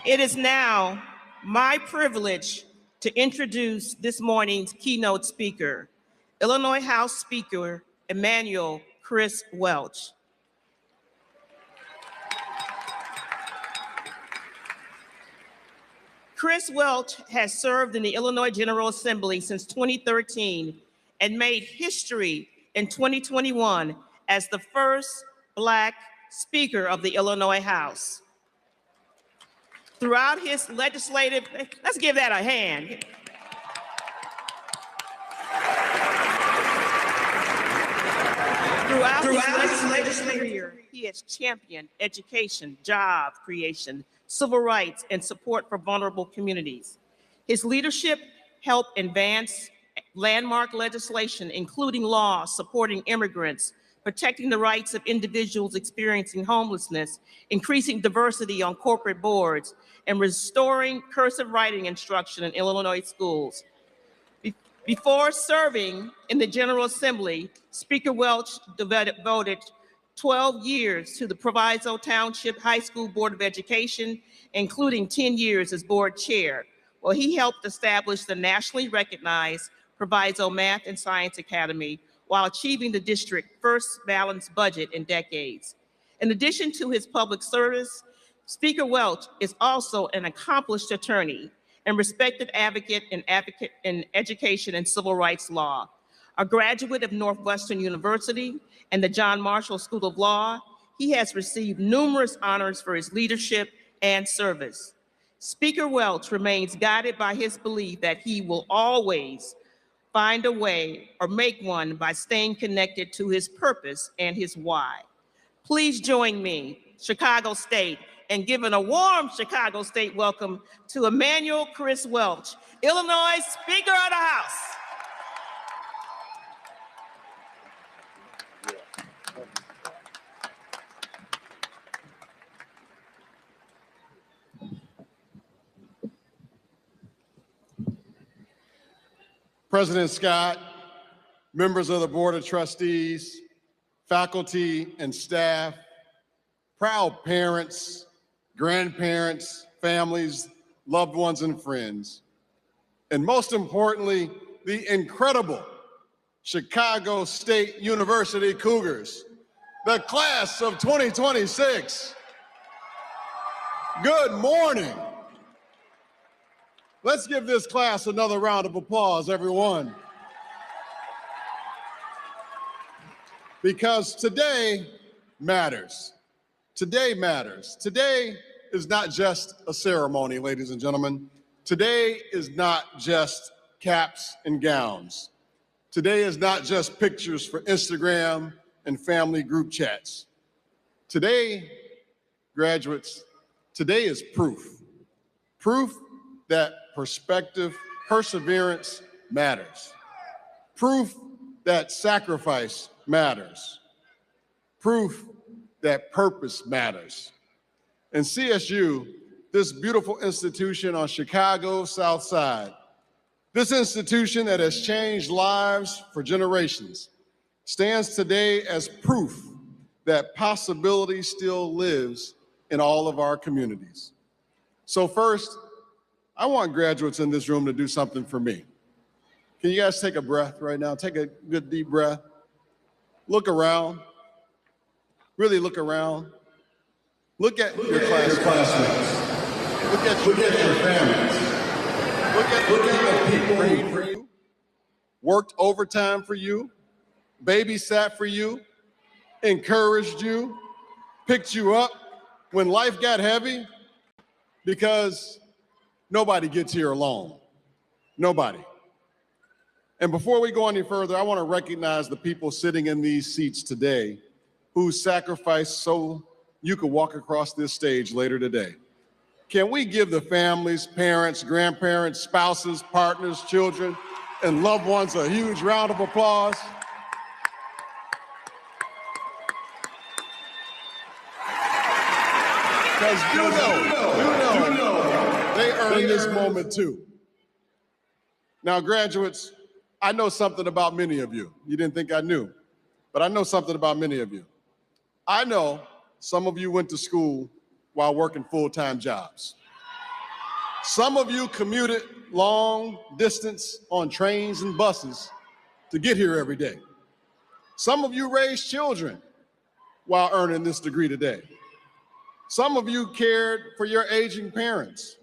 It is now my privilege to introduce this morning's keynote speaker, Illinois House Speaker Emanuel Chris Welch. Chris Welch has served in the Illinois General Assembly since 2013 and made history in 2021 as the first Black Speaker of the Illinois House. Throughout his legislative, let's give that a hand. Throughout his legislative career, he has championed education, job creation, civil rights, and support for vulnerable communities. His leadership helped advance landmark legislation, including laws supporting immigrants, protecting the rights of individuals experiencing homelessness, increasing diversity on corporate boards, and restoring cursive writing instruction in Illinois schools. Before serving in the General Assembly, Speaker Welch devoted 12 years to the Proviso Township High School Board of Education, including 10 years as board chair, where he helped establish the nationally recognized Proviso Math and Science Academy while achieving the district's first balanced budget in decades. In addition to his public service, Speaker Welch is also an accomplished attorney and respected advocate in education and civil rights law. A graduate of Northwestern University and the John Marshall School of Law, he has received numerous honors for his leadership and service. Speaker Welch remains guided by his belief that he will always find a way or make one by staying connected to his purpose and his why. Please join me, Chicago State, in giving a warm Chicago State welcome to Emanuel Chris Welch, Illinois Speaker of the House. President Scott, members of the Board of Trustees, faculty and staff, proud parents, grandparents, families, loved ones, and friends, and most importantly, the incredible Chicago State University Cougars, the class of 2026. Good morning. Let's give this class another round of applause, everyone. Because today matters. Today matters. Today is not just a ceremony, ladies and gentlemen. Today is not just caps and gowns. Today is not just pictures for Instagram and family group chats. Today, graduates, today is proof. Proof that perseverance matters. Proof that sacrifice matters. Proof that purpose matters. And CSU, this beautiful institution on Chicago's South Side, this institution that has changed lives for generations, stands today as proof that possibility still lives in all of our communities. So first, I want graduates in this room to do something for me. Can you guys take a breath right now? Take a good deep breath. Look around. Really look around. Look at your classmates. Look at your families. Look at the people who prayed for you, worked overtime for you, babysat for you, encouraged you, picked you up when life got heavy, because nobody gets here alone. Nobody. And before we go any further, I want to recognize the people sitting in these seats today who sacrificed so you could walk across this stage later today. Can we give the families, parents, grandparents, spouses, partners, children, and loved ones a huge round of applause? Because you know, they earned this moment too. Now, graduates, I know something about many of you. You didn't think I knew, but I know something about many of you. I know some of you went to school while working full-time jobs. Some of you commuted long distance on trains and buses to get here every day. Some of you raised children while earning this degree today. Some of you cared for your aging parents.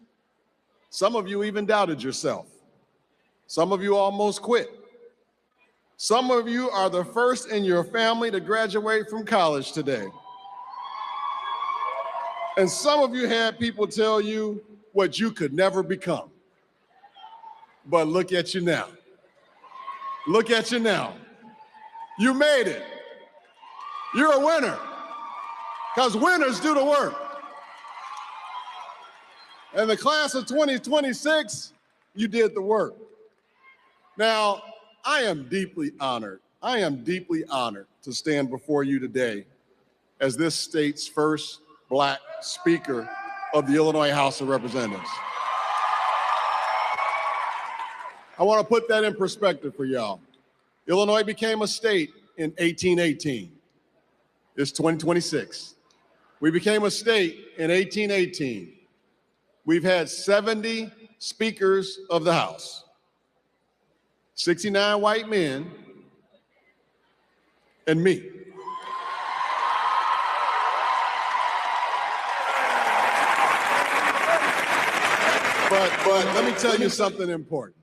Some of you even doubted yourself. Some of you almost quit. Some of you are the first in your family to graduate from college today. And some of you had people tell you what you could never become. But look at you now. Look at you now. You made it. You're a winner, because winners do the work. And the class of 2026, you did the work. Now, I am deeply honored. I am deeply honored to stand before you today as this state's first Black Speaker of the Illinois House of Representatives. I want to put that in perspective for y'all. Illinois became a state in 1818. It's 2026. We became a state in 1818. We've had 70 speakers of the House, 69 white men, and me. But let me tell you something important.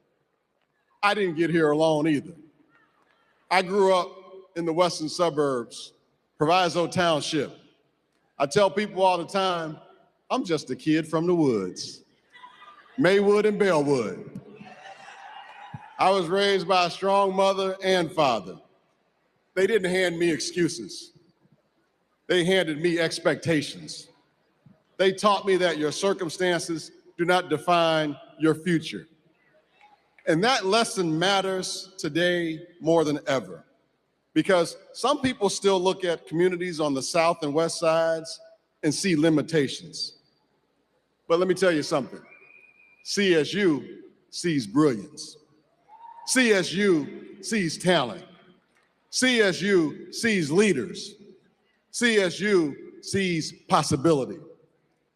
I didn't get here alone either. I grew up in the western suburbs, Proviso Township. I tell people all the time, I'm just a kid from the woods, Maywood and Bellwood. I was raised by a strong mother and father. They didn't hand me excuses. They handed me expectations. They taught me that your circumstances do not define your future. And that lesson matters today more than ever, because some people still look at communities on the south and west sides and see limitations. But let me tell you something. CSU sees brilliance. CSU sees talent. CSU sees leaders. CSU sees possibility.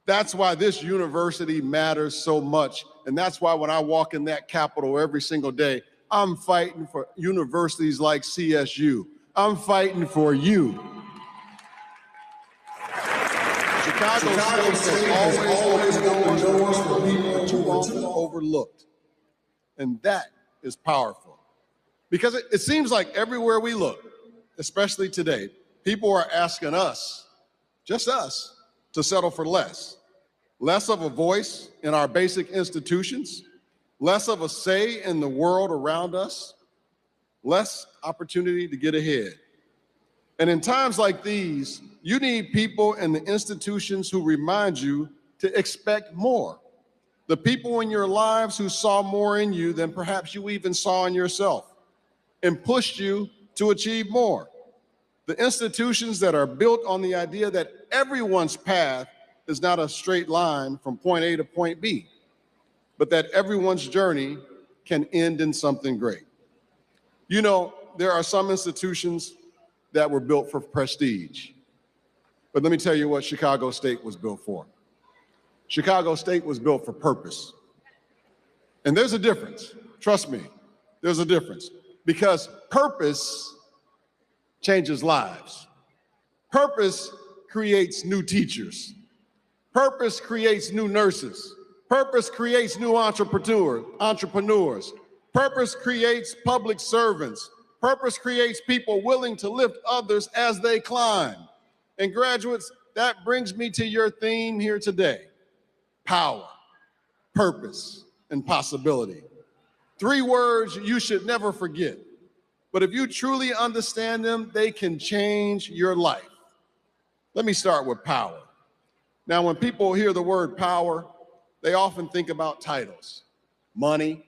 That's why this university matters so much. And that's why when I walk in that Capitol every single day, I'm fighting for universities like CSU. I'm fighting for you. Chicago State has always opened doors for people too often overlooked. And that is powerful. Because it seems like everywhere we look, especially today, people are asking us, just us, to settle for less. Less of a voice in our basic institutions, less of a say in the world around us, less opportunity to get ahead. And in times like these, you need people in the institutions who remind you to expect more. The people in your lives who saw more in you than perhaps you even saw in yourself and pushed you to achieve more. The institutions that are built on the idea that everyone's path is not a straight line from point A to point B, but that everyone's journey can end in something great. You know, there are some institutions that were built for prestige, but let me tell you what Chicago State was built for. Chicago State was built for purpose. And there's a difference, trust me, there's a difference, because purpose changes lives. Purpose creates new teachers. Purpose creates new nurses. Purpose creates new entrepreneurs. Purpose creates public servants. Purpose creates people willing to lift others as they climb. And graduates, that brings me to your theme here today: power, purpose, and possibility. 3 words you should never forget, but if you truly understand them, they can change your life. Let me start with power. Now, when people hear the word power, they often think about titles: money,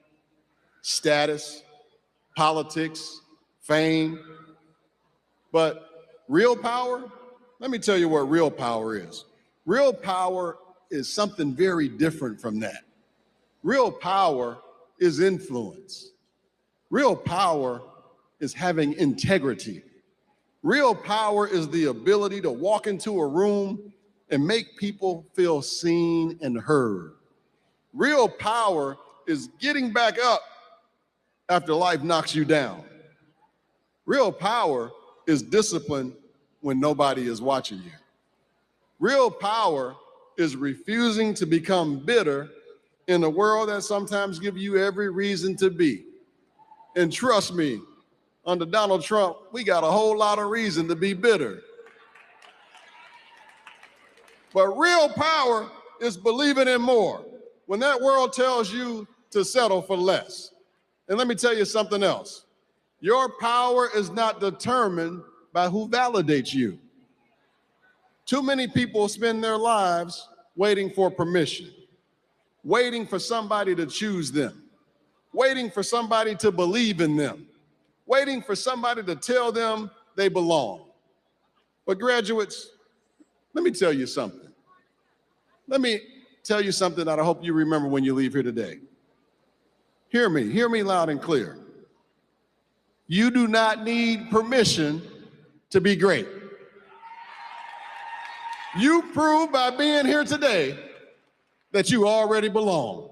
status, politics, fame. But real power, let me tell you what real power is. Real power is something very different from that. Real power is influence. Real power is having integrity. Real power is the ability to walk into a room and make people feel seen and heard. Real power is getting back up after life knocks you down. Real power is discipline when nobody is watching you. Real power is refusing to become bitter in a world that sometimes gives you every reason to be. And trust me, under Donald Trump, we got a whole lot of reason to be bitter. But real power is believing in more. When that world tells you to settle for less. And let me tell you something else. Your power is not determined by who validates you. Too many people spend their lives waiting for permission, waiting for somebody to choose them, waiting for somebody to believe in them, waiting for somebody to tell them they belong. But graduates, let me tell you something. Let me tell you something that I hope you remember when you leave here today. Hear me loud and clear. You do not need permission to be great. You prove by being here today that you already belong.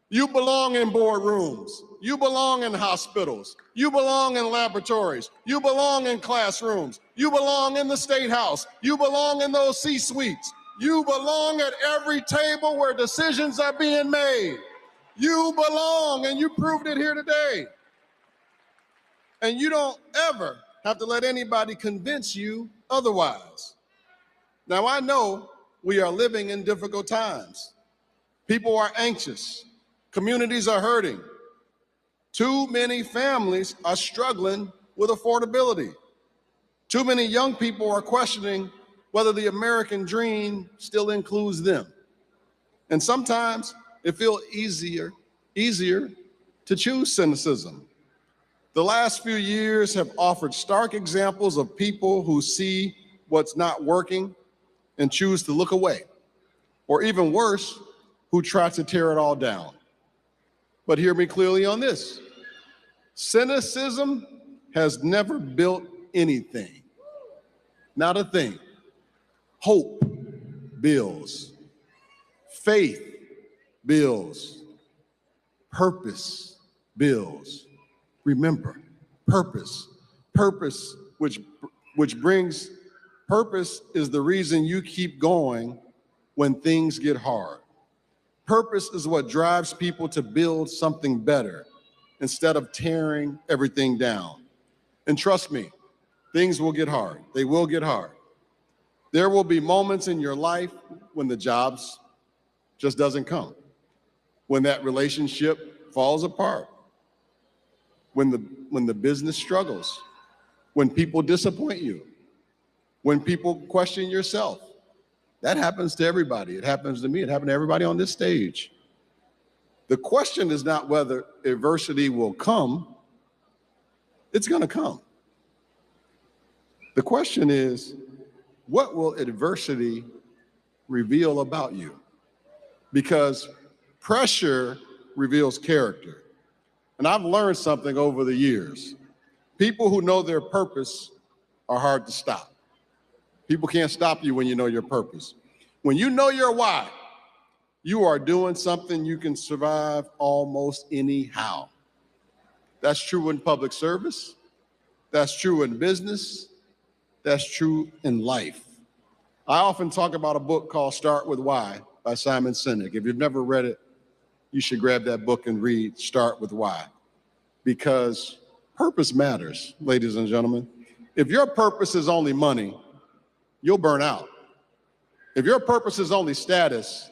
You belong in boardrooms. You belong in hospitals. You belong in laboratories. You belong in classrooms. You belong in the State House. You belong in those C-suites. You belong at every table where decisions are being made. You belong, and you proved it here today. And you don't ever have to let anybody convince you otherwise. Now, I know we are living in difficult times. People are anxious. Communities are hurting. Too many families are struggling with affordability. Too many young people are questioning whether the American dream still includes them. And sometimes it feels easier to choose cynicism. The last few years have offered stark examples of people who see what's not working and choose to look away, or even worse, who try to tear it all down. But hear me clearly on this. Cynicism has never built anything, not a thing. Hope builds, faith builds, purpose builds. Remember, purpose which brings purpose is the reason you keep going when things get hard. Purpose is what drives people to build something better instead of tearing everything down. And trust me, things will get hard. They will get hard. There will be moments in your life when the jobs just doesn't come, when that relationship falls apart, when the business struggles, when people disappoint you, when people question yourself. That happens to everybody. It happens to me. It happened to everybody on this stage. The question is not whether adversity will come. It's going to come. The question is, what will adversity reveal about you? Because pressure reveals character. And I've learned something over the years. People who know their purpose are hard to stop. People can't stop you when you know your purpose. When you know your why, you are doing something you can survive almost anyhow. That's true in public service. That's true in business. That's true in life. I often talk about a book called Start With Why by Simon Sinek. If you've never read it, you should grab that book and read Start With Why, because purpose matters, ladies and gentlemen. If your purpose is only money, you'll burn out. If your purpose is only status,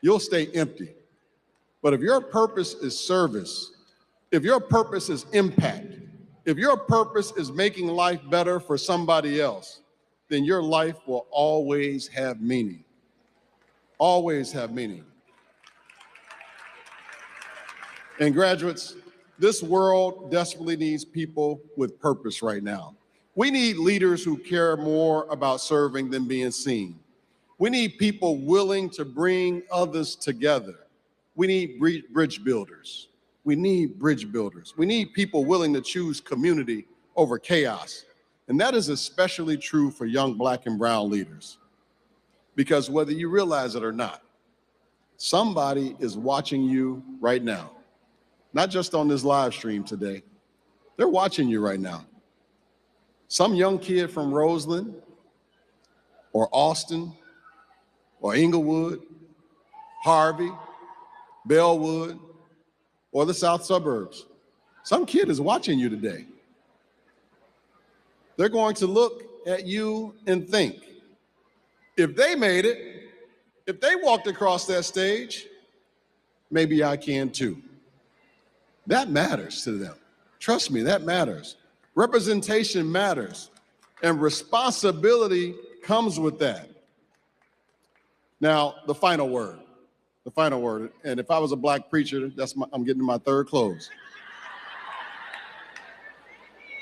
you'll stay empty. But if your purpose is service, if your purpose is impact, if your purpose is making life better for somebody else, then your life will always have meaning. Always have meaning. And graduates, this world desperately needs people with purpose right now. We need leaders who care more about serving than being seen. We need people willing to bring others together. We need bridge builders. We need bridge builders. We need people willing to choose community over chaos. And that is especially true for young Black and brown leaders. Because whether you realize it or not, Somebody is watching you right now, not just on this live stream today. They're watching you right now. Some young kid from Roseland or Austin or Inglewood, Harvey, Bellwood, or the south suburbs. Some kid is watching you today. They're going to look at you and think, if they made it, if they walked across that stage, maybe I can too. That matters to them. Trust me, that matters. Representation matters, and responsibility comes with that. Now, the final word, and if I was a black preacher, I'm getting my third close.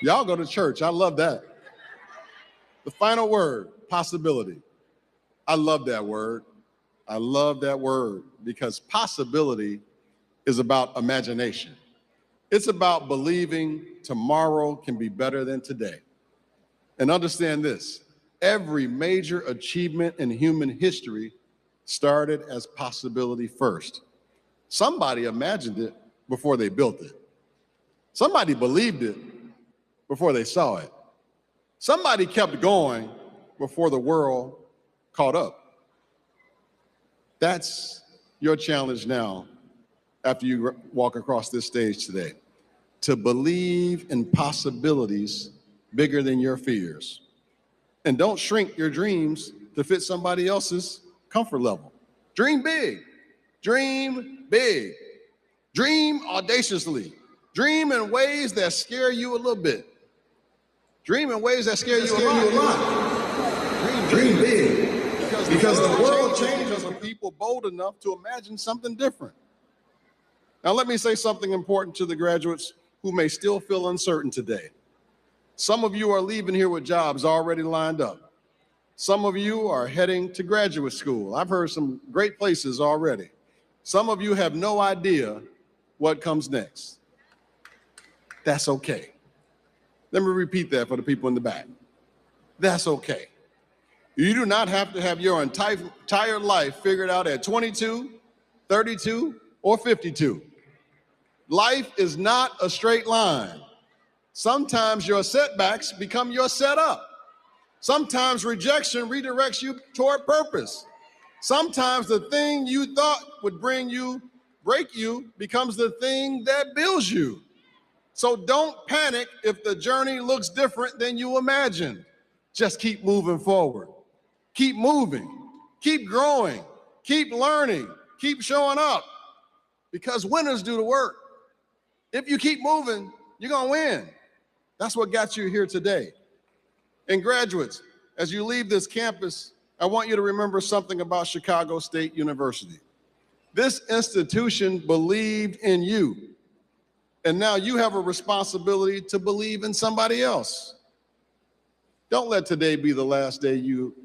Y'all go to church, I love that. The final word, possibility. I love that word. I love that word because possibility is about imagination. It's about believing tomorrow can be better than today. And understand this, every major achievement in human history started as possibility first. Somebody imagined it before they built it. Somebody believed it before they saw it. Somebody kept going before the world caught up. That's your challenge now after you walk across this stage today, to believe in possibilities bigger than your fears. And don't shrink your dreams to fit somebody else's comfort level. Dream big, dream big, dream audaciously, dream in ways that scare you a little bit. Dream in ways that scare you a lot. Dream big. Because the world changes for people bold enough to imagine something different. Now, let me say something important to the graduates who may still feel uncertain today. Some of you are leaving here with jobs already lined up. Some of you are heading to graduate school. I've heard some great places already. Some of you have no idea what comes next. That's okay. Let me repeat that for the people in the back. That's okay. You do not have to have your entire life figured out at 22, 32, or 52. Life is not a straight line. Sometimes your setbacks become your setup. Sometimes rejection redirects you toward purpose. Sometimes the thing you thought would break you, becomes the thing that builds you. So don't panic if the journey looks different than you imagined. Just keep moving forward. Keep moving, keep growing, keep learning, keep showing up, because winners do the work. If you keep moving, you're gonna win. That's what got you here today. And graduates, as you leave this campus, I want you to remember something about Chicago State University. This institution believed in you, and now you have a responsibility to believe in somebody else. Don't let today be the last day you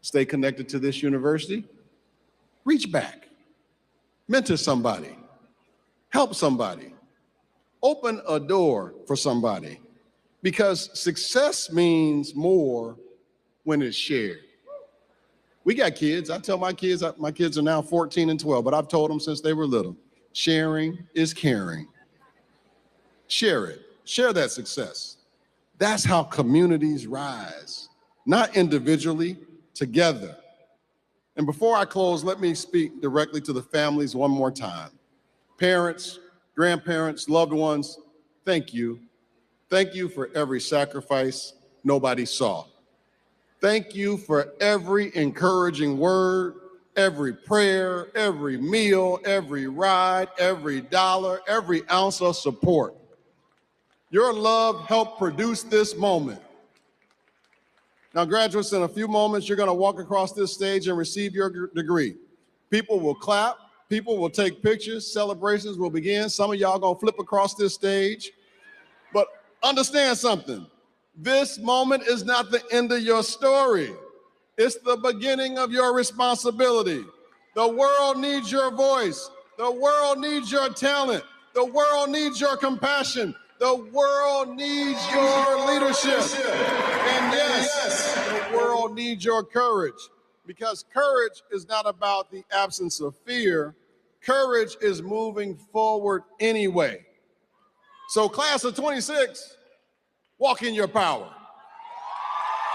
stay connected to this university. Reach back, mentor somebody, help somebody, open a door for somebody, because success means more when it's shared. We got kids. I tell my kids are now 14 and 12, but I've told them since they were little, sharing is caring. Share it, share that success. That's how communities rise, not individually, together. And before I close, let me speak directly to the families one more time. Parents, grandparents, loved ones, thank you. Thank you for every sacrifice nobody saw. Thank you for every encouraging word, every prayer, every meal, every ride, every dollar, every ounce of support. Your love helped produce this moment. Now, graduates, in a few moments, you're going to walk across this stage and receive your degree. People will clap. People will take pictures. Celebrations will begin. Some of y'all going to flip across this stage. But understand something. This moment is not the end of your story. It's the beginning of your responsibility. The world needs your voice. The world needs your talent. The world needs your compassion. The world needs your leadership. And yes, the world needs your courage. because courage is not about the absence of fear. Courage is moving forward anyway. So class of 26, walk in your power.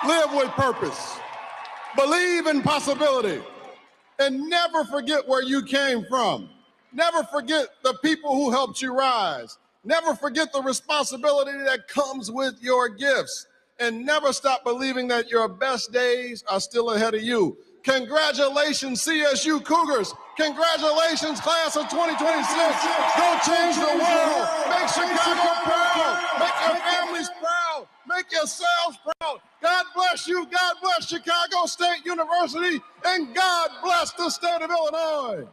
Live with purpose. Believe in possibility. And never forget where you came from. Never forget the people who helped you rise. Never forget the responsibility that comes with your gifts. And never stop believing that your best days are still ahead of you. Congratulations, CSU Cougars. Congratulations, class of 2026. Go change the world. Make Chicago proud. Make your families proud. Make yourselves proud. God bless you. God bless Chicago State University. And God bless the state of Illinois.